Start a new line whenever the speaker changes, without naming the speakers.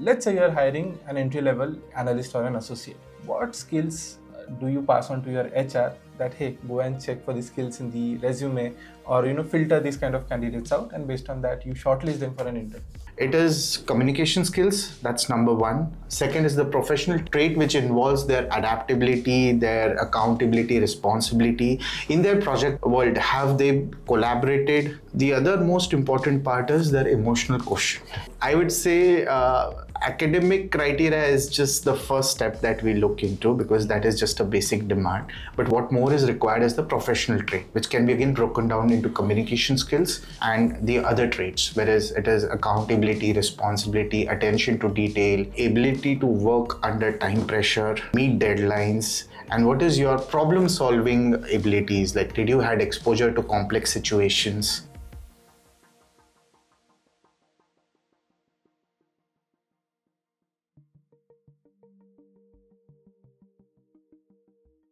Let's say you're hiring an entry-level analyst or an associate. What skills do you pass on to your HR that, hey, go and check for the skills in the resume, or filter these kind of candidates out, and based on that you shortlist them for an interview?
It is communication skills, that's number one. Second is the professional trait, which involves their adaptability, their accountability, responsibility. In their project world, have they collaborated? The other most important part is their emotional quotient. I would say academic criteria is just the first step that we look into, because that is just a basic demand. But what more is required is the professional trait, which can be again broken down into communication skills and the other traits, whereas it is accountability, responsibility, attention to detail, ability to work under time pressure, meet deadlines, and what is your problem solving abilities, like did you had exposure to complex situations.